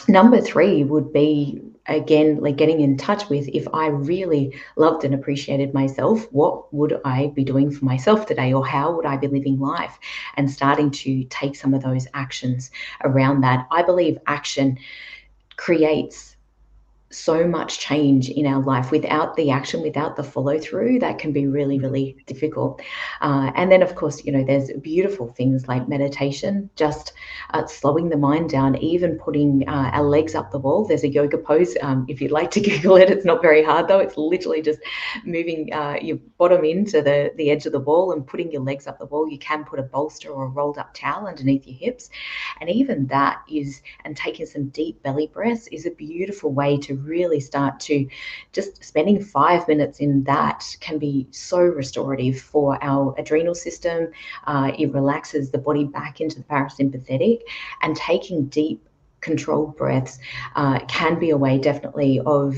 Number three would be, again, like getting in touch with, if I really loved and appreciated myself, what would I be doing for myself today, or how would I be living life, and starting to take some of those actions around that. I believe action creates so much change in our life. Without the action, without the follow through, that can be really, really difficult. And then, of course, there's beautiful things like meditation, just slowing the mind down, even putting our legs up the wall. There's a yoga pose. If you'd like to Google it, it's not very hard though. It's literally just moving your bottom into the edge of the wall and putting your legs up the wall. You can put a bolster or a rolled up towel underneath your hips. And even that is, and taking some deep belly breaths is a beautiful way to really start to, just spending 5 minutes in that can be so restorative for our adrenal system. It relaxes the body back into the parasympathetic, and taking deep controlled breaths can be a way definitely of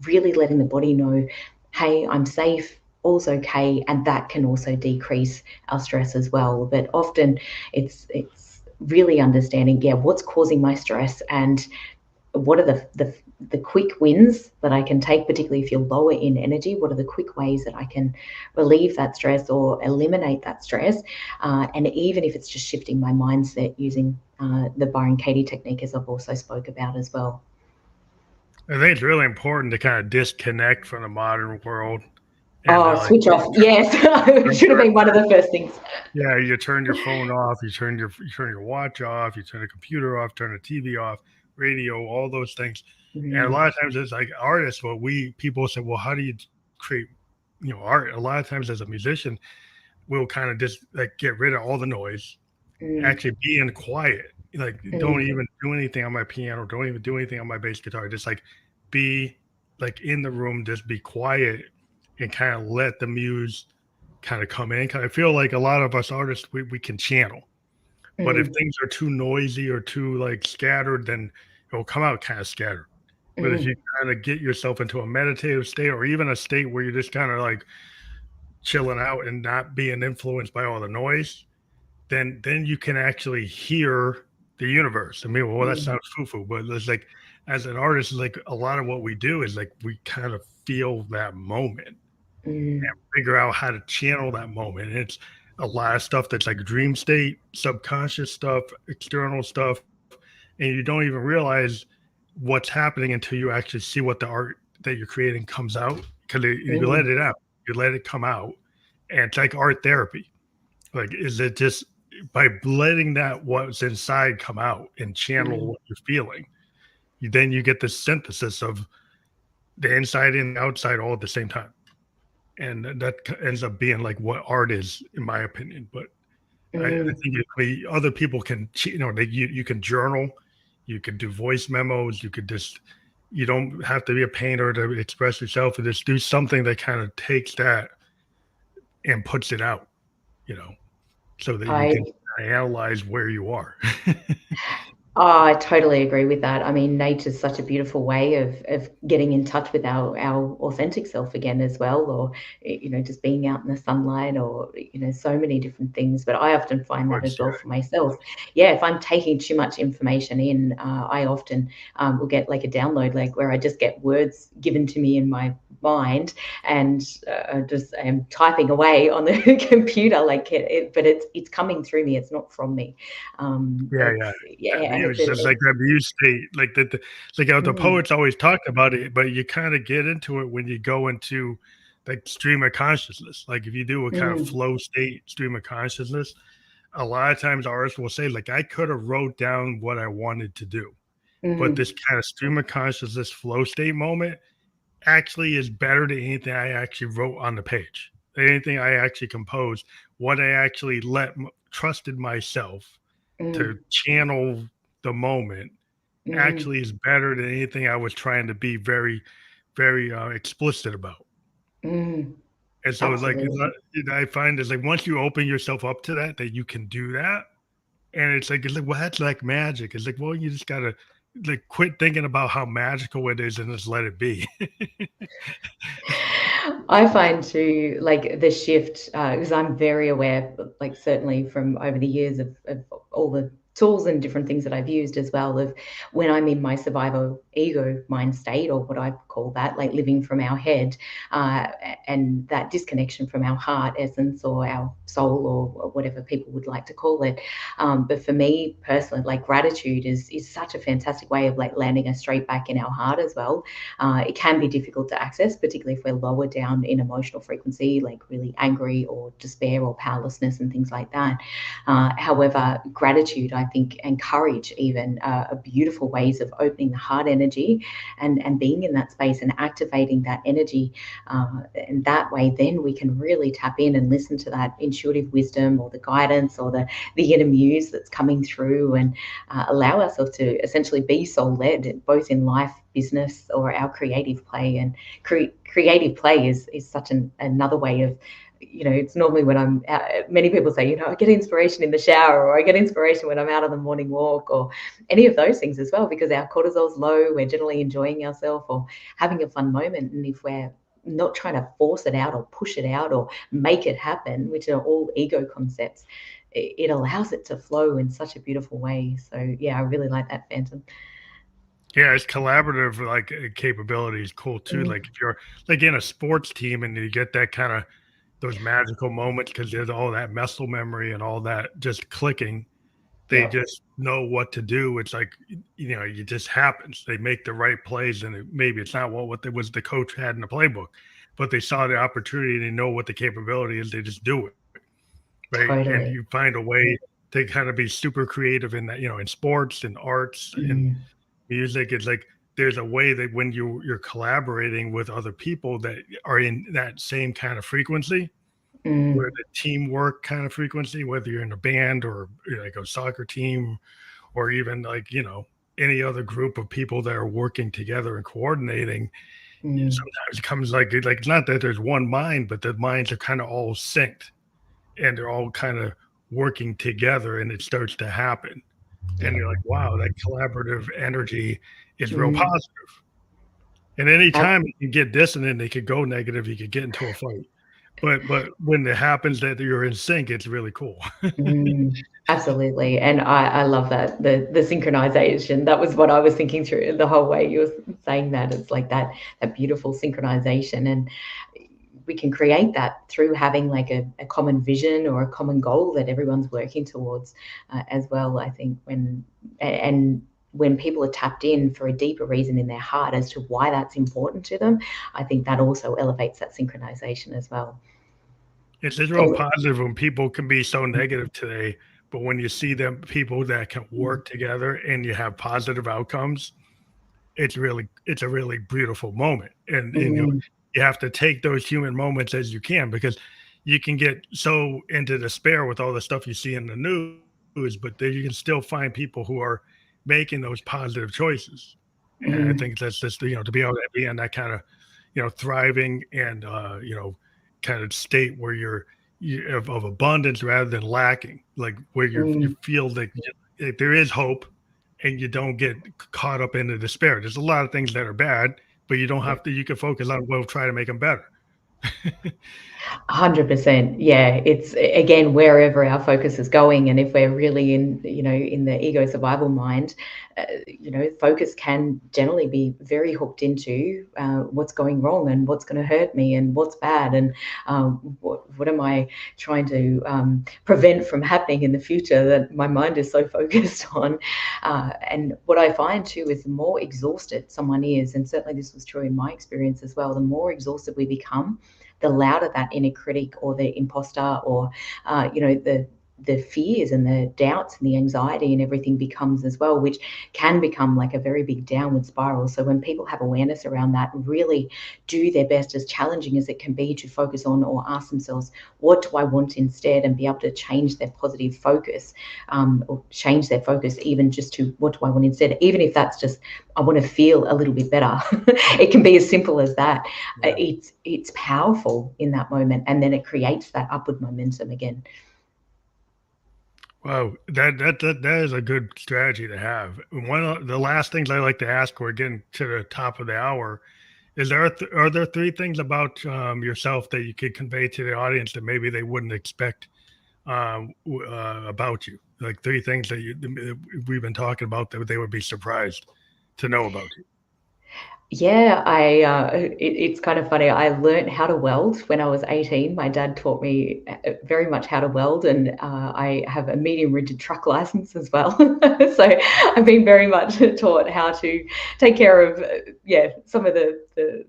really letting the body know, hey, I'm safe, all's okay, and that can also decrease our stress as well. But often it's really understanding, what's causing my stress, and what are the quick wins that I can take, particularly if you're lower in energy. What are the quick ways that I can relieve that stress or eliminate that stress? And even if it's just shifting my mindset using the Byron Katie technique, as I've also spoke about as well. I think it's really important to kind of disconnect from the modern world and Oh, like switch off. Yes, it should have been one of the first things. yeah, you turn your phone off, you turn your watch off, you turn the computer off, turn the TV off, radio, all those things. And a lot of times it's like artists, people say, well, how do you create, art? A lot of times as a musician, we'll kind of just like get rid of all the noise, actually be in quiet. Like don't even do anything on my piano, don't even do anything on my bass guitar. Just like be like in the room, just be quiet and kind of let the muse kind of come in. 'Cause I feel like a lot of us artists, we can channel, but if things are too noisy or too like scattered, then it'll come out kind of scattered. But if you kind of get yourself into a meditative state, or even a state where you're just kind of like chilling out and not being influenced by all the noise, then you can actually hear the universe. I mean, well, that sounds foo-foo, but it's like as an artist, like a lot of what we do is like we kind of feel that moment and figure out how to channel that moment. And it's a lot of stuff that's like dream state, subconscious stuff, external stuff, and you don't even realize what's happening until you actually see what the art that you're creating comes out, because you let it out, you let it come out, and it's like art therapy. Like, is it just by letting that what's inside come out and channel what you're feeling, then you get the synthesis of the inside and the outside all at the same time. And that ends up being like what art is, in my opinion. But I think other people can, you can journal, you can do voice memos, you don't have to be a painter to express yourself, and just do something that kind of takes that and puts it out, so that you I can analyze where you are. Oh, I totally agree with that. I mean, nature's such a beautiful way of getting in touch with our authentic self again as well, or just being out in the sunlight, or so many different things. But I often find that as well for myself. Yeah, if I'm taking too much information in, I often will get like a download, like where I just get words given to me in my mind, and just am typing away on the computer, like but it's coming through me. It's not from me. And It's just like that muse state, like like how the poets always talk about it, but you kind of get into it when you go into like stream of consciousness. Like if you do a kind of flow state, stream of consciousness, a lot of times artists will say, like, I could have wrote down what I wanted to do, but this kind of stream of consciousness flow state moment actually is better than anything I actually wrote on the page. anything I actually composed, what I actually trusted myself to Mm, channel the moment mm, actually is better than anything I was trying to be very, very explicit about. mm, And so it's like absolutely. I find it's like once you open yourself up to that, that you can do that, and it's like well, that's like magic. It's like well, you just gotta like quit thinking about how magical it is and just let it be. I find too, like the shift, because I'm very aware, like certainly from over the years of all the tools and different things that I've used as well, of when I'm in my survivor ego mind state, or what I call that, like living from our head, uh, and that disconnection from our heart essence or our soul or whatever people would like to call it. But for me personally, like gratitude is such a fantastic way of like landing us straight back in our heart as well. It can be difficult to access, particularly if we're lower down in emotional frequency, like really angry or despair or powerlessness and things like that. However, gratitude, I think, and courage even are beautiful ways of opening the heart energy and being in that space and activating that energy. And that way, then we can really tap in and listen to that intuitive wisdom or the guidance or the inner muse that's coming through, and allow ourselves to essentially be soul led, both in life, business, or our creative play. And creative play is such another way of, it's normally when I'm out, many people say, I get inspiration in the shower, or I get inspiration when I'm out on the morning walk, or any of those things as well, because our cortisol's low, we're generally enjoying ourselves or having a fun moment. And if we're not trying to force it out or push it out or make it happen, which are all ego concepts, it allows it to flow in such a beautiful way. So yeah, I really like that, Phantom. Yeah, it's collaborative like capability is cool too. Mm, Like if you're like in a sports team and you get that kind of those magical moments because there's all that muscle memory and all that just clicking. They yep. just know what to do. It's like it just happens. They make the right plays, and maybe it's not what was the coach had in the playbook, but they saw the opportunity. They know what the capability is. They just do it, right? And Totally. you find a way to kind of be super creative in that. In sports and arts and Mm, music. It's like there's a way that when you're collaborating with other people that are in that same kind of frequency, where mm, the teamwork kind of frequency, whether you're in a band or like a soccer team or even like, any other group of people that are working together and coordinating, mm, sometimes it comes like it's not that there's one mind, but the minds are kind of all synced and they're all kind of working together and it starts to happen. And yeah. you're like, wow, that collaborative energy is real Mm, positive. And anytime ab- it can get dissonant, it could go negative, you could get into a fight. But when it happens that you're in sync, it's really cool. absolutely. And I love that. The synchronization. That was what I was thinking through the whole way you were saying that. It's like that beautiful synchronization. And we can create that through having like a common vision or a common goal that everyone's working towards, as well. I think and when people are tapped in for a deeper reason in their heart as to why that's important to them, I think that also elevates that synchronization as well. It's real Oh, positive when people can be so negative today, but when you see them people that can mm, work together and you have positive outcomes, it's a really beautiful moment. And mm, you have to take those human moments as you can because you can get so into despair with all the stuff you see in the news, but then you can still find people who are making those positive choices. And I mm, think that's just to be able to be in that kind of thriving and kind of state where of abundance rather than lacking, like where you mm. feel that there is hope and you don't get caught up in the despair. There's a lot of things that are bad, but you don't Yeah. have to. You can focus on well, try to make them better. 100%. Yeah, it's again wherever our focus is going, and if we're really in the ego survival mind, focus can generally be very hooked into what's going wrong and what's going to hurt me and what's bad and what am I trying to prevent from happening in the future that my mind is so focused on. And what I find too is the more exhausted someone is, and certainly this was true in my experience as well, the more exhausted we become, the louder that inner critic or the imposter or the the fears and the doubts and the anxiety and everything becomes as well, which can become like a very big downward spiral. So when people have awareness around that, really do their best, as challenging as it can be, to focus on or ask themselves, what do I want instead, and be able to change their positive focus, or change their focus even just to what do I want instead, even if that's just I want to feel a little bit better. It can be as simple as that. Yeah. It's powerful in that moment, and then it creates that upward momentum again. Wow, that is a good strategy to have. One of the last things I like to ask, we're getting to the top of the hour, is are there three things about yourself that you could convey to the audience that maybe they wouldn't expect about you? Like three things that we've been talking about that they would be surprised to know about you. Yeah, it's kind of funny. I learned how to weld when I was 18. My dad taught me very much how to weld, and I have a medium rigid truck license as well. So I've been very much taught how to take care of, some of the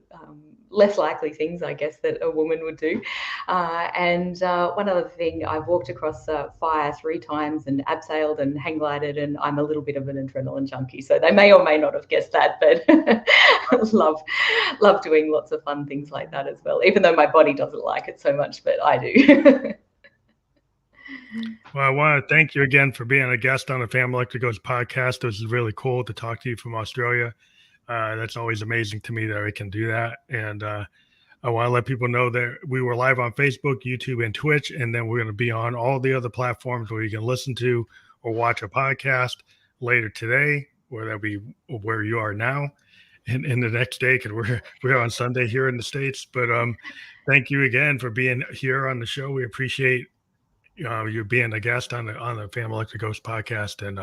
less likely things, I guess, that a woman would do. And one other thing, I've walked across fire 3 times and abseiled and hang glided, and I'm a little bit of an adrenaline junkie. So they may or may not have guessed that, but love doing lots of fun things like that as well, even though my body doesn't like it so much, but I do. Well, I want to thank you again for being a guest on the Family Electric Goes podcast. This is really cool to talk to you from Australia. That's always amazing to me that I can do that. And I want to let people know that we were live on Facebook, YouTube, and Twitch, and then we're going to be on all the other platforms where you can listen to or watch a podcast later today, or that'll be where you are now, and the next day, because we're on Sunday here in the States. But thank you again for being here on the show. We appreciate you being a guest on the Family Electric Ghost podcast, and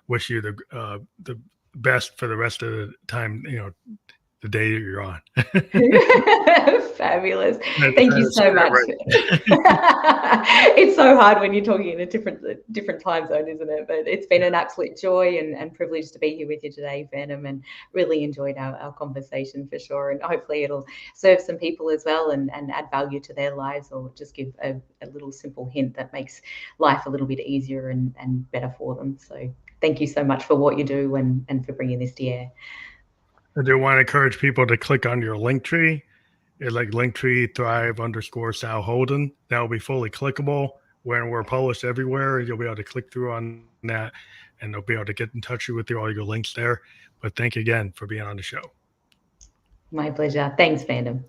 wish you the best for the rest of the time, the day that you're on. Fabulous. Thank you so much. Right. It's so hard when you're talking in a different time zone, isn't it? But it's been an absolute joy and privilege to be here with you today, Phantom, and really enjoyed our conversation for sure. And hopefully it'll serve some people as well, and add value to their lives, or just give a little simple hint that makes life a little bit easier and better for them. So thank you so much for what you do and for bringing this to air. I do want to encourage people to click on your link tree. It's like Linktree Thrive_Sal Holden. That will be fully clickable when we're published everywhere. You'll be able to click through on that, and they'll be able to get in touch with all your links there. But thank you again for being on the show. My pleasure. Thanks, Phantom.